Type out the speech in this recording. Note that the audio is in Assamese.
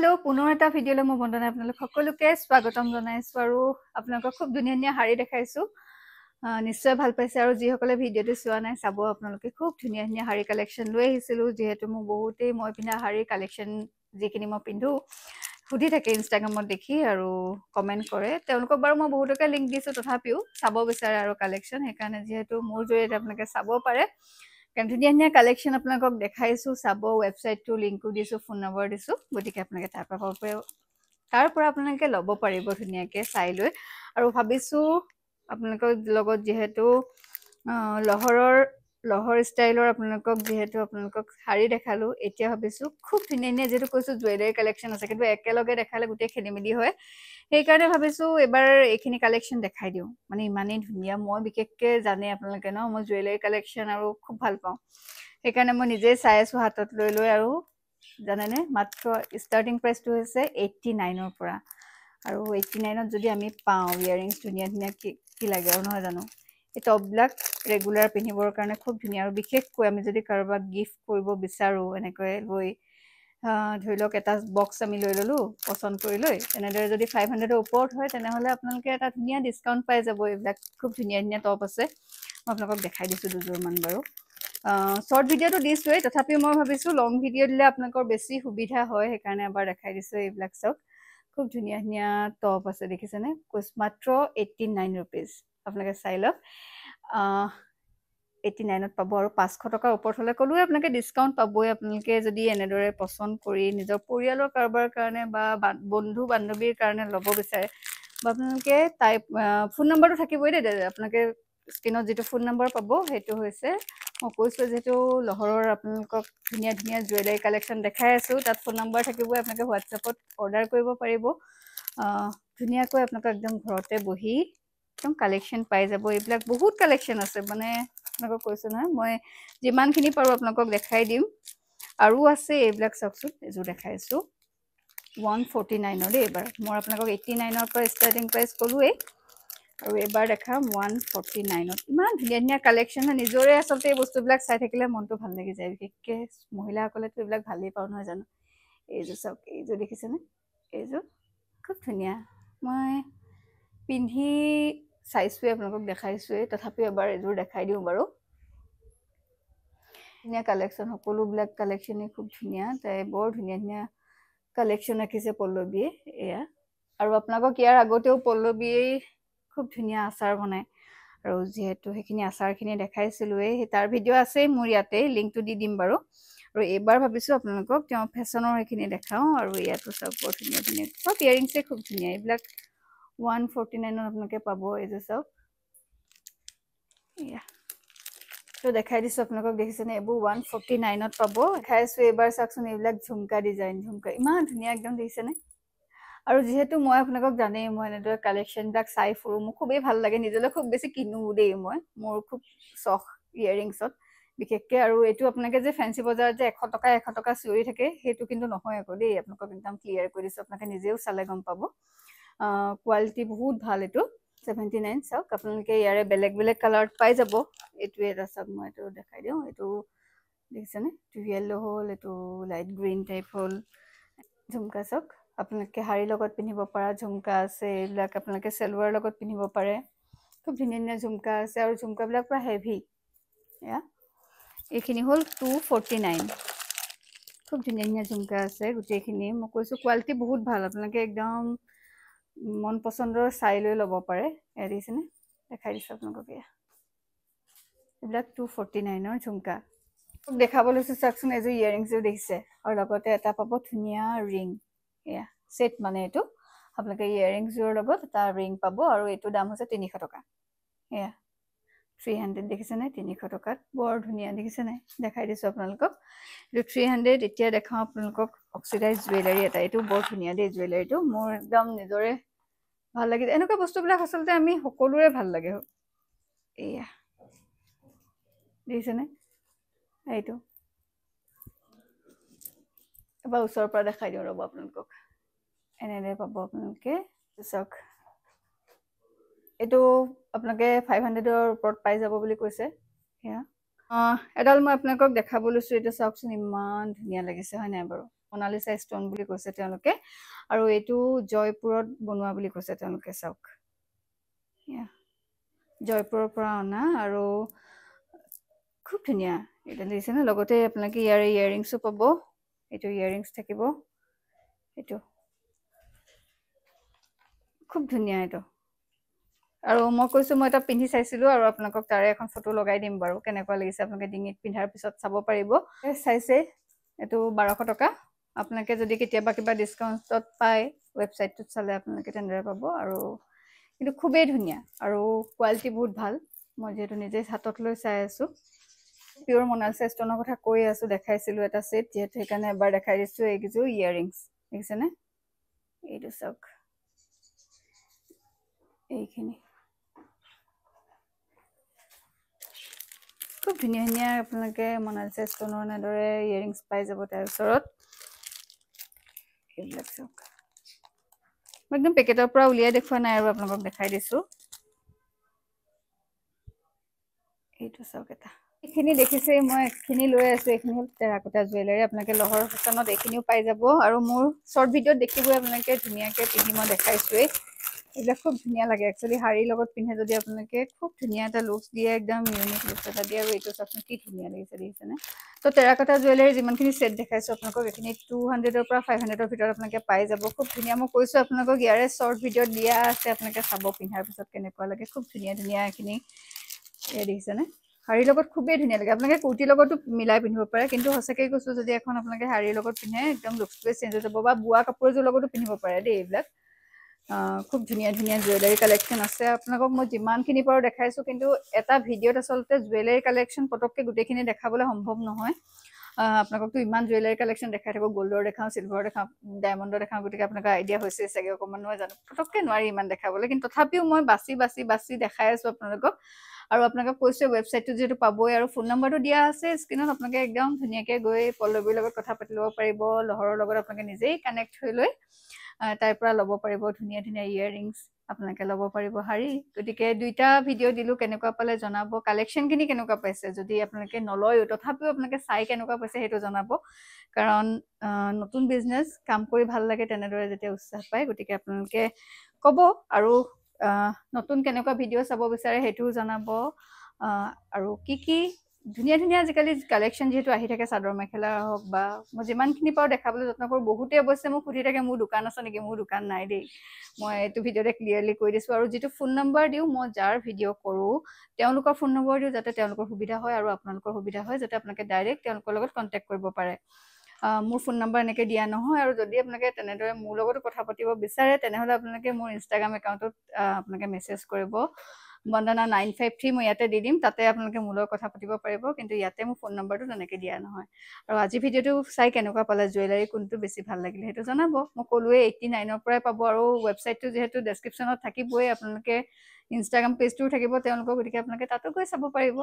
हेलो पुनः এটা ভিডিঅ'লৈ মই বন্দনা আপোনালোক সকলোকে স্বাগতম জনাইছো আৰু আপোনালোকক খুব ধুনীয়া শাৰী দেখাইছো নিশ্চয় ভাল পাইছে আৰু যিসকলে ভিডিঅ'টো চোৱা নাই চাব আপোনালোকে খুব ধুনীয়া শাৰী কালেকশ্যন লৈ আহিছিলো যেহেতু মই বহুতেই মই পিন্ধা শাৰী কালেকশ্যন যিখিনি মই পিন্ধো সুধি থাকে ইনষ্টাগ্ৰামত দেখি আৰু কমেন্ট কৰে তেওঁলোকক বাৰু মই বহুতকে লিংক দিছো তথাপিও চাব বিচাৰে আৰু কালেকশ্যন সেইকাৰণে যেহেতু মোৰ জৰিয়তে আপোনালোকে চাব পাৰে কাৰণ ধুনীয়া কালেকশ্যন আপোনালোকক দেখাইছো চাব ৱেবছাইটটো লিংকো দিছো ফোন নম্বৰ দিছো গতিকে আপোনালোকে তাৰ পৰা আপোনালোকে ল'ব পাৰিব ধুনীয়াকে চাই লৈ আৰু ভাবিছো আপোনালোকৰ লগত যেহেতু লহৰ ষ্টাইলৰ আপোনালোকক যেহেতু আপোনালোকক শাৰী দেখালো এতিয়া ভাবিছো খুব ধুনীয়া যেহেতু কৈছো জুৱেলাৰী কালেকশ্যন আছে কিন্তু একেলগে দেখালে গোটেই খেলিমেলি হয় সেইকাৰণে ভাবিছো এবাৰ এইখিনি কালেকশ্যন দেখাই দিওঁ মানে ইমানেই ধুনীয়া মই বিশেষকৈ জানে আপোনালোকে ন মই জুৱেলাৰী কালেকশ্যন আৰু খুব ভাল পাওঁ সেইকাৰণে মই নিজে চাই আছো হাতত লৈ আৰু জানেনে মাত্ৰ ষ্টাৰ্টিং প্ৰাইচটো হৈছে 89ৰ পৰা আৰু 89ত যদি আমি পাওঁ ইয়াৰিংছ ধুনীয়া কি লাগে আৰু নহয় জানো এই টপবিলাক ৰেগুলাৰ পিন্ধিবৰ কাৰণে খুব ধুনীয়া আৰু বিশেষকৈ আমি যদি কাৰোবাক গিফ্ট কৰিব বিচাৰো এনেকৈ লৈ ধৰি লওক এটা বক্স আমি লৈ ললো পছন্দ কৰি লৈ তেনেদৰে যদি 500ৰ ওপৰত হয় তেনেহলে আপোনালোকে এটা ধুনীয়া ডিসকাউন্ট পাই যাব এইবিলাক খুব ধুনীয়া টপ আছে মই আপোনালোকক দেখাই দিছো দুজোৰমান বাৰু শৰ্ট ভিডিঅ'টো দিছোৱেই তথাপিও মই ভাবিছো লং ভিডিঅ' দিলে আপোনালোকৰ বেছি সুবিধা হয় সেইকাৰণে এবাৰ দেখাই দিছো এইবিলাক চাওক খুব ধুনীয়া টপ আছে দেখিছেনে মাত্ৰ 89 रुपीस আপোনালোকে চাই লওক 89ত পাব আৰু 500 টকাৰ ওপৰত হলে কলোৱে আপোনালোকে ডিসকাউন্ট পাবই আপোনালোকে যদি এনেদৰে পছন্দ কৰি নিজৰ পৰিয়ালৰ কাৰোবাৰ কাৰণে বা বন্ধু বান্ধৱীৰ কাৰণে ল'ব বিচাৰে বা আপোনালোকে টাইপ ফোন নম্বৰটো থাকিবই দে আপোনালোকে স্ক্ৰিনত যেটো ফোন নম্বৰ পাব হেতু হৈছে মই কৈছো যেটো লহৰৰ আপোনালোকক ধুনীয়া জুৱেলাৰী কালেকশ্যন দেখাই আছো তাত ফোন নম্বৰ থাকিব আপোনালোকে হোৱাটছএপত অৰ্ডাৰ কৰিব পাৰিব ধুনীয়াকৈ আপোনালোক একদম ঘৰতে বহি একদম কালেকশ্যন পাই যাব এইবিলাক বহুত কালেকশ্যন আছে মানে আপোনালোকক কৈছো নহয় মই যিমানখিনি পাৰো আপোনালোকক দেখাই দিম আৰু আছে এইবিলাক চাওকচোন এযোৰ দেখাইছো 149 দেই এবাৰ মই আপোনালোকক 89ৰ পৰা ষ্টাৰ্টিং প্ৰাইস ক'লোৱে আৰু এবাৰ দেখাম 149ত ইমান ধুনীয়া কালেকশ্যন নিজৰে আচলতে এই বস্তুবিলাক চাই থাকিলে মনটো ভাল লাগি যায় বিশেষকৈ মহিলাসকলেতো এইবিলাক ভালেই পাওঁ নহয় জানো এইযোৰ চাওক এইযোৰ দেখিছেনে এইযোৰ খুব ধুনীয়া মই পিন্ধি চাইছোৱে আপোনালোকক দেখাইছোৱে তথাপিও এবাৰ এযোৰ দেখাই দিওঁ বাৰু ধুনীয়া কালেকশ্যন সকলোবিলাক কালেকশ্যনে খুব ধুনীয়া তাই বৰ ধুনীয়া কালেকশ্যন ৰাখিছে পল্লৱীয়ে এয়া আৰু আপোনালোকক ইয়াৰ আগতেও পল্লৱীয়ে খুব ধুনীয়া আচাৰ বনায় আৰু যেহেতু সেইখিনি আচাৰখিনি দেখাইছিলোৱে তাৰ ভিডিঅ' আছে মোৰ ইয়াতে লিংকটো দি দিম বাৰু আৰু এবাৰ ভাবিছো আপোনালোকক তেওঁ ফেশ্বনৰ সেইখিনি দেখাও আৰু ইয়াতো সব বৰ ধুনীয়া সব ইয়াৰিংছে খুব ধুনীয়া এইবিলাক 149ত আপোনালোকে পাব এইযোৰ সব এয়া তো দেখাই দিছো আপোনালোকক দেখিছেনে এইবোৰ 149ত পাব দেখাইছো এবাৰ চাওকচোন এইবিলাক ঝুমকা ডিজাইন ঝুমকা ইমান ধুনীয়া একদম দেখিছেনে আৰু যেহেতু মই আপোনালোকক জানেই মই এনেদৰে কালেকশ্যনবিলাক চাই ফুৰো মোক খুবেই ভাল লাগে নিজলৈ খুব বেছি কিনো দেই মই মোৰ খুব চখ ইয়াৰিংছত বিশেষকৈ আৰু এইটো আপোনালোকে যে ফেন্সি বজাৰত যে 100 টকা চিঞৰি থাকে সেইটো কিন্তু নহয় আকৌ দেই আপোনালোকক একদম ক্লিয়াৰ কৰি দিছো আপোনালোকে নিজেও চালে গম পাব কোৱালিটি বহুত ভাল এইটো 79 চাওক আপোনালোকে ইয়াৰে বেলেগ কালাৰত পাই যাব এইটো এটা চাওক মই এইটো দেখাই দিওঁ এইটো দেখিছেনে এইটো য়েল্লো হ'ল এইটো লাইট গ্ৰীণ টাইপ হ'ল ঝুমকা চাওক আপোনালোকে শাৰীৰ লগত পিন্ধিব পৰা ঝুমকা আছে এইবিলাক আপোনালোকে চেলৱাৰ লগত পিন্ধিব পাৰে খুব ধুনীয়া ঝুমকা আছে আৰু ঝুমকাবিলাক পুৰা হেভি এয়া এইখিনি হ'ল 249 খুব ধুনীয়া ঝুমকা আছে গোটেইখিনি মই কৈছো কোৱালিটি বহুত ভাল আপোনালোকে একদম মন পছন্দৰ চাই লৈ ল'ব পাৰে এয়া দেখিছেনে দেখাই দিছো আপোনালোকক এয়া এইবিলাক 249ৰ ঝুমকা দেখাব লৈছো চাওকচোন এযোৰ ইয়াৰিংছও দেখিছে আৰু লগতে এটা পাব ধুনীয়া ৰিং এয়া সেট মানে এইটো আপোনালোকে ইয়াৰিংছৰ লগত এটা ৰিং পাব আৰু এইটো দাম হৈছে 300 টকা এয়া 300 দেখিছেনে 300 টকাত বৰ ধুনীয়া দেখিছেনে দেখাই দিছো আপোনালোকক এইটো 300 এতিয়া দেখাও আপোনালোকক অক্সিডাইজ জুৱেলাৰী এটা এইটো বৰ ধুনীয়া দেই জুৱেলাৰীটো মোৰ একদম নিজৰে ভাল লাগে এনেকুৱা বস্তুবিলাক আচলতে আমি সকলোৰে ভাল লাগে এয়া দেখিছেনে এইটো এবাৰ ওচৰৰ পৰা দেখাই দিওঁ ৰ'ব আপোনালোকক এনেদৰে পাব আপোনালোকে চাওক এইটো আপোনালোকে 500ৰ ওপৰত পাই যাব বুলি কৈছে এয়া এডাল মই আপোনালোকক দেখাব লৈছো এইটো চাওকচোন ইমান ধুনীয়া লাগিছে হয় নাই বাৰু মোনালিসা ষ্টন বুলি কৈছে তেওঁলোকে আৰু এইটো জয়পুৰত বনোৱা বুলি কৈছে তেওঁলোকে চাওক জয়পুৰৰ পৰা অনা আৰু খুব ধুনীয়া এটা দিছে না লগতে আপোনালোকে ইয়াৰে ইয়াৰিংছো পাব এইটো ইয়াৰিংছ থাকিব এইটো খুব ধুনীয়া এইটো আৰু মই কৈছো মই এটা পিন্ধি চাইছিলো আৰু আপোনালোকক তাৰে এখন ফটো লগাই দিম বাৰু কেনেকুৱা লাগিছে আপোনালোকে ডিঙিত পিন্ধাৰ পিছত চাব পাৰিব চাইছে এইটো 1200 টকা আপোনালোকে যদি কেতিয়াবা কিবা ডিসকাউন্টত পায় ওয়েবসাইটটোত চালে আপোনালোকে তেনেদৰে পাব আৰু কিন্তু খুবেই ধুনীয়া আৰু কোৱালিটি বহুত ভাল মই যেটো নিজে হাতত লৈ চাই আছো পিওৰ মোনালিসা ষ্টনৰ কথা কৈ আছো দেখাইছিলো এটা সেট যেটো সেইকাৰণে এবাৰ দেখাই দিছো এইকিজো ইয়াৰিংছ দেখিছে নে এইটো চাওক এইখিনি খুব ধুনীয়া ধুনীয়া আপোনালোকে মোনালিসা ষ্টনৰ নেদৰে ইয়াৰিংছ পাই যাব তাৰ ওচৰত এইবিলাক চাওক মই একদম পেকেটৰ পৰা উলিয়াই দেখুৱা নাই আৰু আপোনালোকক দেখাই দিছো এইটো চাওক এটা এইখিনি দেখিছে মই একখিনি লৈ আছো এইখিনি টেৰাকোটা জুৱেলাৰী আপোনালোকে লহৰ ফেশ্বনত এইখিনিও পাই যাব আৰু মোৰ শৰ্ট ভিডিঅ'ত দেখিবই আপোনালোকে ধুনীয়াকে পিন্ধি মই দেখাইছোৱেই এইবিলাক খুব ধুনীয়া লাগে একচুয়ালি শাড়ীৰ লগত পিন্ধে যদি আপোনালোকে খুব ধুনীয়া এটা লুক দিয়ে একদম ইউনিক লুক এটা দিয়ে আৰু এইটো চাওক কি ধুনীয়া লাগিছে দেখিছেনে তো টেৰাকোটা জুৱেলাৰী যিমানখিনি সেট দেখাইছো আপোনালোকক এইখিনি 200 ৰ পৰা 500 ৰ ভিতৰত আপোনালোকে পাই যাব খুব ধুনীয়া মই কৈছো আপোনালোকক ইয়াৰে শৰ্ট ভিডিঅ'ত দিয়া আছে আপোনালোকে চাব পিন্ধাৰ পিছত কেনেকুৱা লাগে খুব ধুনীয়া ধুনীয়া এইখিনি দেখিছেনে শাড়ীৰ লগত খুবেই ধুনীয়া লাগে আপোনালোকে কুৰ্তিৰ লগতো মিলাই পিন্ধিব পাৰে কিন্তু সঁচাকৈ কৈছো যদি এখন আপোনালোকে শাড়ীৰ লগত পিন্ধে একদম লুকটোৱে চেঞ্জ হৈ যাব বা বোৱা কাপোৰযোৰ লগতো পিন্ধিব পাৰে দেই এইবিলাক খুব ধুনীয়া ধুনীয়া জুৱেলাৰী কালেকশ্যন আছে আপোনালোকক মই যিমানখিনি পাৰো দেখাইছো কিন্তু এটা ভিডিঅ'ত আচলতে জুৱেলাৰী কালেকশ্যন পটককৈ গোটেইখিনি দেখাবলৈ সম্ভৱ নহয় আপোনালোকতো ইমান জুৱেলাৰী কালেকশ্যন দেখাই থাকো গোল্ডৰ দেখাওঁ চিলভাৰ দেখাওঁ ডায়মণ্ডৰ দেখাওঁ গতিকে আপোনালোকৰ আইডিয়া হৈছে চাগে অকণমান নহয় জানো পটককৈ নোৱাৰি ইমান দেখাবলৈ কিন্তু তথাপিও মই বাছি দেখাই আছো আপোনালোকক আৰু আপোনালোকক কৈছো ৱেবছাইটটো যেটো পাবই আৰু ফোন নম্বৰটো দিয়া আছে স্ক্ৰিনত আপোনালোকে একদম ধুনীয়াকৈ গৈ পল্লৱীৰ লগত কথা পাতি ল'ব পাৰিব লহৰৰ লগত আপোনালোকে নিজেই কানেক্ট হৈ লৈ তাৰ পৰা ল'ব পাৰিব ধুনীয়া ধুনীয়া ইয়াৰিংছ আপোনালোকে ল'ব পাৰিব শাড়ী গতিকে দুইটা ভিডিঅ' দিলো কেনেকুৱা পালে জনাব কালেকশ্যনখিনি কেনেকুৱা পাইছে যদি আপোনালোকে নলয়ও তথাপিও আপোনালোকে চাই কেনেকুৱা পাইছে সেইটো জনাব কাৰণ নতুন বিজনেছ কাম কৰি ভাল লাগে তেনেদৰে যেতিয়া উৎসাহ পায় গতিকে আপোনালোকে ক'ব আৰু নতুন কেনেকুৱা ভিডিঅ' চাব বিচাৰে সেইটোও জনাব আৰু কি ধুনীয়া ধুনীয়া আজিকালি কালেকশ্যন যেহেতু আহি থাকে চাদৰ মেখেলা হওক বা মই যিমানখিনি পাৰো দেখাবলৈ যত্ন কৰোঁ বহুতে অৱশ্যে মোক সুধি থাকে মোৰ দোকান আছে নেকি মোৰ দোকান নাই দেই মই এইটো ভিডিঅ'তে ক্লিয়াৰলি কৈ দিছো আৰু যিটো ফোন নম্বৰ দিওঁ মই যাৰ ভিডিঅ' কৰোঁ তেওঁলোকৰ ফোন নম্বৰ দিওঁ যাতে তেওঁলোকৰ সুবিধা হয় আৰু আপোনালোকৰ সুবিধা হয় যাতে আপোনালোকে ডাইৰেক্ট তেওঁলোকৰ লগত কণ্টেক্ট কৰিব পাৰে মোৰ ফোন নম্বৰ এনেকৈ দিয়া নহয় আৰু যদি আপোনালোকে তেনেদৰে মোৰ লগতো কথা পাতিব বিচাৰে তেনেহ'লে আপোনালোকে মোৰ ইনষ্টাগ্ৰাম একাউণ্টত আপোনালোকে মেছেজ কৰিব বন্দনা 953 মই ইয়াতে দি দিম তাতে আপোনালোকে মোৰ লগত কথা পাতিব পাৰিব কিন্তু ইয়াতে মোৰ ফোন নম্বৰটো তেনেকৈ দিয়া নহয় আৰু আজি ভিডিঅ'টো চাই কেনেকুৱা পালে জুৱেলাৰী কোনটো বেছি ভাল লাগিলে সেইটো জনাব মই ক'লোৱে 89ৰ পৰাই পাব আৰু ৱেবছাইটটো যিহেতু ডেছক্ৰিপশ্যনত থাকিবই আপোনালোকে ইনষ্টাগ্ৰাম পেজটোও থাকিব তেওঁলোকৰ গতিকে আপোনালোকে তাতো গৈ চাব পাৰিব